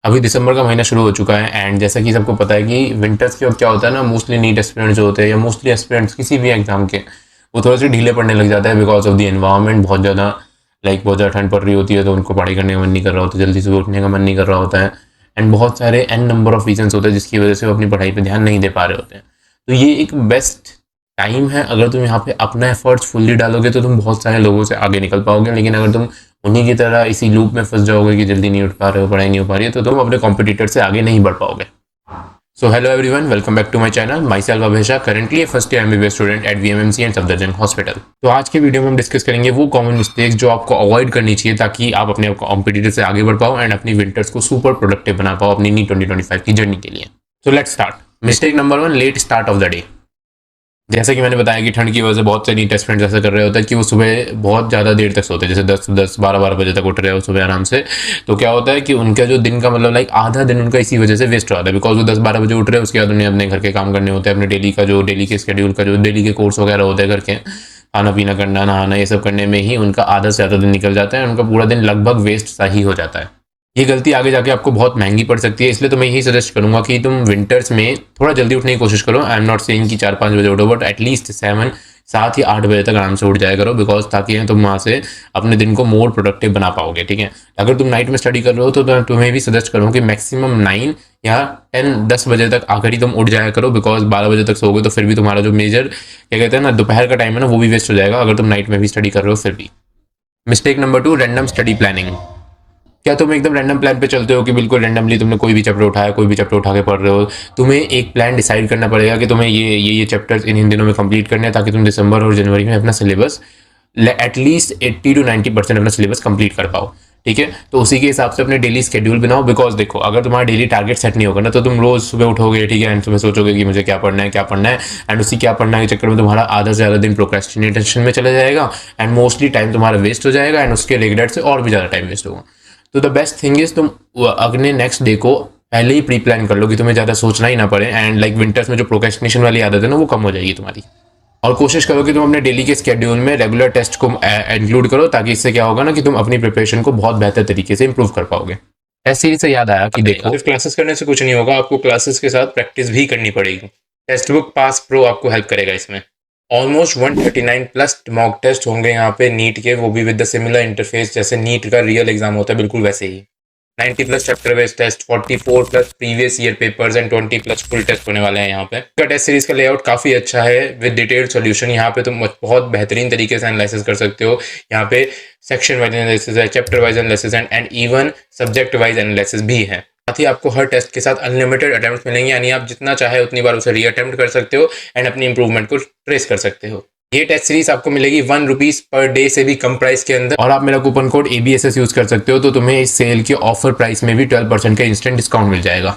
अभी दिसंबर का महीना शुरू हो चुका है एंड जैसा कि सबको पता है कि विंटर्स के वक्त क्या होता है ना, मोस्टली नीट एस्पिरेंट्स जो होते हैं या मोस्टली एस्पिरेंट्स किसी भी एग्जाम के, वो थोड़े से ढीले पड़ने लग जाता है बिकॉज ऑफ द एनवायरनमेंट। बहुत ज़्यादा ठंड पड़ रही होती है तो उनको पढ़ाई करने का मन नहीं कर रहा होता, जल्दी से उठने का मन नहीं कर रहा होता है एंड बहुत सारे एन नंबर ऑफ रीजंस होते हैं जिसकी वजह से वो अपनी पढ़ाई पर ध्यान नहीं दे पा रहे होते हैं। तो ये एक बेस्ट टाइम है, अगर तुम यहाँ पे अपना एफर्ट्स फुल्ली डालोगे तो तुम बहुत सारे लोगों से आगे निकल पाओगे। लेकिन अगर तुम उन्हीं की तरह इसी लूप में फंस जाओगे कि जल्दी नहीं उठ पा रहे हो, पढ़ाई नहीं हो पा रही है, तो तुम अपने कॉम्पिटिटर से आगे नहीं बढ़ पाओगे। So hello everyone, welcome back to my channel. Myself Abhesha, currently first year MBBS student at VMMC and Safdarjung hospital. तो आज के वीडियो में हम डिस्कस करेंगे वो कॉमन मिस्टेक्स जो आपको अवॉइड करनी चाहिए ताकि आप अपने कॉम्पिटिटर से आगे बढ़ पाओ एंड अपनी विंटर्स को सुपर प्रोडक्टिव बना पाओ अपनी नीट 2025 की जर्नी के लिए। So let's start. Mistake number 1, let start of the day. जैसे कि मैंने बताया कि ठंड की वजह से बहुत से नीट एस्पिरेंट्स ऐसा कर रहे होते हैं कि वो सुबह बहुत ज़्यादा देर तक सोते हैं, जैसे 10-12 बजे तक उठ रहे हो सुबह आराम से। तो क्या होता है कि उनका जो दिन का मतलब आधा दिन उनका इसी वजह से वेस्ट हो जाता है बिकॉज वो 10-12 बजे उठ रहे हैं, उसके बाद उन्हें अपने घर के काम करने होते हैं, अपने डेली के स्केड्यूल का जो डेली के कोर्स वगैरह होते हैं, घर के खाना पीना करना, नहाना, ये सब करने में ही उनका आधा से ज़्यादा दिन निकल जाता है। उनका पूरा दिन लगभग वेस्ट सा ही हो जाता है। ये गलती आगे जाके आपको बहुत महंगी पड़ सकती है, इसलिए तो मैं यही सजेस्ट करूंगा कि तुम विंटर्स में थोड़ा जल्दी उठने की कोशिश करो। आई एम नॉट सेइंग कि 4-5 बजे उठो, बट एटलीस्ट 7 या 8 बजे तक आराम से उठ जाया करो बिकॉज ताकि तुम वहाँ से अपने दिन को मोर प्रोडक्टिव बना पाओगे। ठीक है, अगर तुम नाइट में स्टडी कर रहे हो तो तुम्हें भी सजेस्ट करूँ कि मैक्सिमम 9 या 10 बजे तक आकर ही तुम उठ जाया करो बिकॉज 12 बजे तक सोओगे तो फिर भी तुम्हारा जो मेजर क्या कहते हैं ना दोपहर का टाइम है ना, वो भी वेस्ट हो जाएगा अगर तुम नाइट में भी स्टडी कर रहे हो फिर भी। Mistake number 2, random study planning. क्या तुम एकदम रैंडम प्लान पे चलते हो कि बिल्कुल रैंडमली तुमने कोई भी चैप्टर उठाया, कोई भी चैप्टर उठा के पढ़ रहे हो? तुम्हें एक प्लान डिसाइड करना पड़ेगा कि तुम्हें ये चैप्टर्स इन दिनों में कंप्लीट करने हैं ताकि तुम दिसंबर और जनवरी में अपना सिलेबस एटलीस्ट 80 to 90% अपना सिलेबस कंप्लीट कर पाओ। ठीक है, तो उसी के हिसाब से अपने डेली स्केड्यूल बनाओ बिकॉज देखो अगर तुम्हारा डेली टारगेट सेट नहीं होगा ना तो तुम रोज सुबह उठोगे, ठीक है, एंड तुम्हें सोचोगे कि मुझे क्या पढ़ना है एंड उसी क्या पढ़ना है के चक्कर में तुम्हारा आधा से ज़्यादा दिन प्रोक्रेस्टिनेशन में चला जाएगा एंड मोस्टली टाइम तुम्हारा वेस्ट हो जाएगा एंड उसके रिग्रेट से और भी ज़्यादा टाइम वेस्ट होगा। तो द बेस्ट थिंग इज तुम अगले नेक्स्ट डे को पहले ही प्री प्लान कर लो कि तुम्हें ज़्यादा सोचना ही ना पड़े एंड विंटर्स में जो प्रोक्रेस्टिनेशन वाली आदत है ना वो कम हो जाएगी तुम्हारी। और कोशिश करो कि तुम अपने डेली के स्केड्यूल में रेगुलर टेस्ट को इंक्लूड करो ताकि इससे क्या होगा ना कि तुम अपनी प्रिपरेशन को बहुत बेहतर तरीके से इंप्रूव कर पाओगे। टेस्ट सीरीज से याद आया कि देखो सिर्फ क्लासेस करने से कुछ नहीं होगा, आपको क्लासेस के साथ प्रैक्टिस भी करनी पड़ेगी। टेक्स्ट बुक पास प्रो आपको हेल्प करेगा इसमें। ऑलमोस्ट 139 प्लस मॉक टेस्ट होंगे यहाँ पे नीट के, वो भी विद द सिमिलर इंटरफेस जैसे नीट का रियल एग्जाम होता है बिल्कुल वैसे ही। 90 plus chapter based test, 44 plus previous year papers and 20 plus full test होने वाले हैं यहाँ पे। का टेस्ट सीरीज का लेआउट काफी अच्छा है विद डिटेल्ड सॉल्यूशन। यहाँ पे तुम बहुत बेहतरीन तरीके से एनालिसिस कर सकते हो। यहाँ पे सेक्शन वाइज एनालिसिस है, chapter wise analysis and even subject wise analysis भी है। साथ ही आपको हर टेस्ट के साथ अनलिमिटेड अटेम्प्ट मिलेंगे, यानी आप जितना चाहे उतनी बार उसे रीअटेम्प्ट कर सकते हो एंड अपनी इंप्रूवमेंट को ट्रेस कर सकते हो। ये टेस्ट सीरीज आपको मिलेगी 1 रुपीज पर डे से भी कम प्राइस के अंदर और आप मेरा कूपन कोड ABSS यूज कर सकते हो तो तुम्हें इस सेल के ऑफर प्राइस में भी 12% का इंस्टेंट डिस्काउंट मिल जाएगा।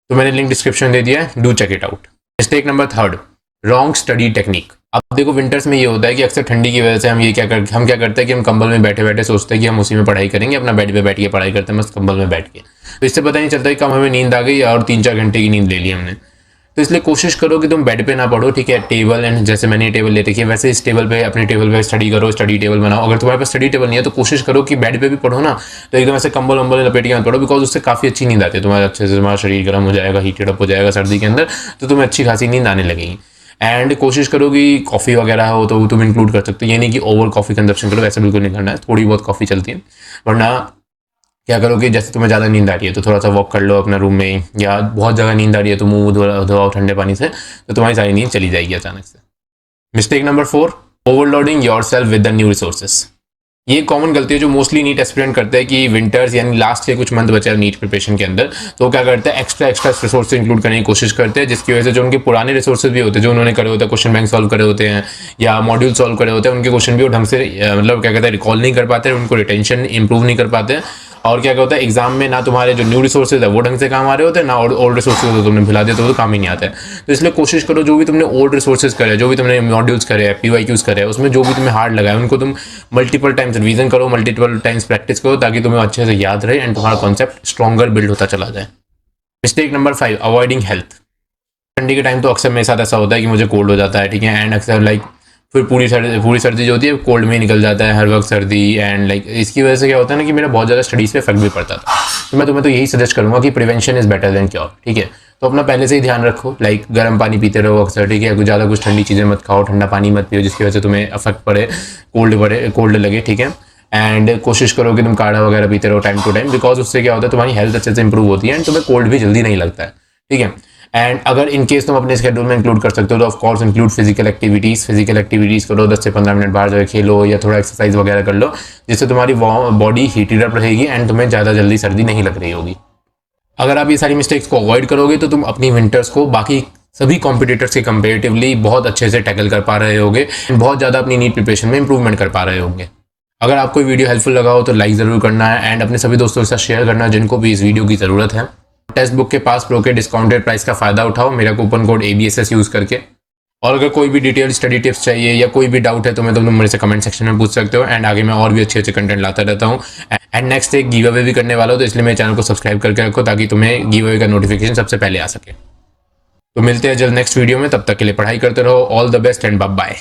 तो मैंने लिंक डिस्क्रिप्शन दे दिया है, do check it out. Mistake number 3, wrong study technique. अब देखो विंटर्स में ये होता है कि अक्सर ठंडी की वजह से हम क्या करते हैं कि हम कंबल में बैठे बैठे सोचते हैं कि हम उसी में पढ़ाई करेंगे, अपना बेड पे बैठ के पढ़ाई करते हैं मस्त कंबल में बैठ के। तो इससे पता नहीं चलता कि कब हमें नींद आ गई और 3-4 घंटे की नींद ले ली हमने। तो इसलिए कोशिश करो कि तुम बेड पे ना पढ़ो, ठीक है, टेबल एंड जैसे मैंने टेबल ले रखी है वैसे इस टेबल पे अपने टेबल पे स्टडी करो, स्टडी टेबल बनाओ। अगर तुम्हारे पास स्टडी टेबल नहीं है तो कोशिश करो कि बेड पे भी पढ़ो ना, तो एकदम ऐसे कंबल वंबल लपेट के मत पढ़ो बिकॉज उससे काफ़ी अच्छी नींद आती है, तुम्हारा अच्छे से तुम्हारा शरीर गर्म हो जाएगा, हीटेड अप हो जाएगा सर्दी के अंदर, तो तुम्हें अच्छी खासी नींद आने लगेगी। एंड कोशिश करो कि कॉफ़ी वगैरह हो तो तुम इंक्लूड कर सकते हो, ये नहीं कि ओवर कॉफ़ी कंजप्शन करो, वैसे बिल्कुल नहीं करना है, थोड़ी बहुत कॉफ़ी चलती है। वरना क्या करो कि जैसे तुम्हें ज़्यादा नींद आ रही है तो थोड़ा सा वॉक कर लो अपना रूम में, या बहुत ज़्यादा नींद आ रही है तो मुंह धोआओ ठंडे पानी से, तो तुम्हारी सारी नींद चली जाएगी अचानक से। Mistake number 4, overloading yourself with the new resources. ये कॉमन गलती है जो मोस्टली नीट एस्पिरेंट करते हैं कि विंटर्स यानी लास्ट के कुछ मंथ बचे नीट प्रिपरेशन के अंदर, तो क्या करते हैं एक्स्ट्रा रिसोर्स इंक्लूड करने की कोशिश करते हैं, जिसकी वजह से जो उनके पुराने रिसोर्सेज भी होते हैं जो उन्होंने करे होते हैं, क्वेश्चन बैंक सॉल्व करे होते हैं या मॉड्यूल सॉल्व करे होते हैं, उनके क्वेश्चन भी वो ढंग से मतलब क्या कहते हैं रिकॉल नहीं कर पाते, उनको रिटेंशन इंप्रूव नहीं कर पाते। और क्या होता है एग्जाम में ना तुम्हारे जो न्यू रिसोर्सेज है वो ढंग से काम आ रहे होते हैं, ना ओल्ड रिसोर्सेज तो तुमने भुला दिया तो काम ही नहीं आता है। तो इसलिए कोशिश करो जो भी तुमने ओल्ड रिसोर्सेज करे, जो भी तुमने मॉड्यूल्स करे, PYQs करे, उसमें जो भी तुम्हें हार्ड लगा है उनको तुम मल्टीपल टाइम्स रिवीजन करो, मल्टीपल टाइम्स प्रैक्टिस करो ताकि तुम्हें अच्छे से याद रहे एंड तुम्हारा कॉन्सेप्ट स्ट्रॉन्गर बिल्ड होता चला जाए। Mistake number 5, avoiding health. ठंडी के टाइम तो अक्सर मेरे साथ ऐसा होता है कि मुझे कोल्ड हो जाता है, ठीक है, एंड अक्सर फिर पूरी सर्दी जो होती है कोल्ड में ही निकल जाता है हर वक्त सर्दी एंड इसकी वजह से क्या होता है ना कि मेरा बहुत ज़्यादा स्टडीज़ पे इफेक्ट भी पड़ता था। तो मैं तुम्हें तो यही सजेस्ट करूंगा कि prevention is better than cure, ठीक है। तो अपना पहले से ही ध्यान रखो, लाइक गर्म पानी पीते रहो अक्सर, ठीक है, कुछ ज़्यादा कुछ ठंडी चीज़ें मत खाओ, ठंडा पानी मत पियो जिसकी वजह से तुम्हें अफेक्ट पड़े, कोल्ड लगे, ठीक है। एंड कोशिश करो कि तुम काढ़ा वगैरह पीते रहो टाइम टू टाइम, बिकॉज उससे क्या होता है तुम्हारी हेल्थ अच्छे से इंप्रूव होती है एंड तुम्हें कोल्ड भी जल्दी नहीं लगता है, ठीक है। एंड अगर इन केस तुम अपने स्केड्यूल में इंक्लूड कर सकते हो तो of course include physical activities करो, 10 से 15 मिनट बाहर जाकर खेलो या थोड़ा एक्सरसाइज वगैरह कर लो, जिससे तुम्हारी बॉडी हीटेड अप रहेगी एंड तुम्हें ज़्यादा जल्दी सर्दी नहीं लग रही होगी। अगर आप ये सारी मिस्टेक्स को अवॉइड करोगे तो तुम अपनी विंटर्स को बाकी सभी कॉम्पिटिटर्स के कंपेरेटिवली बहुत अच्छे से टैकल कर पा रहे होगे, बहुत ज़्यादा अपनी नीट प्रिपरेशन में इंप्रूवमेंट कर पा रहे होंगे। अगर आपको वीडियो हेल्पफुल लगा हो तो लाइक ज़रूर करना है एंड अपने सभी दोस्तों के साथ शेयर करना जिनको भी इस वीडियो की ज़रूरत है। टेक्स्ट बुक के पास प्रो के डिस्काउंटेड प्राइस का फ़ायदा उठाओ मेरा कूपन कोड ABSS यूज़ करके। और अगर कोई भी डिटेल स्टडी टिप्स चाहिए या कोई भी डाउट है तो तुम मेरे से कमेंट सेक्शन में पूछ सकते हो एंड आगे मैं और भी अच्छे अच्छे कंटेंट लाता रहता हूँ। एंड नेक्स्ट एक गिव अवे भी करने वाला हूँ, तो इसलिए मेरे चैनल को सब्सक्राइब करके रखो ताकि तुम्हें गिव अवे का नोटिफिकेशन सबसे पहले आ सके। तो मिलते हैं जल्द नेक्स्ट वीडियो में, तब तक के लिए पढ़ाई करते रहो। All the best and bye bye.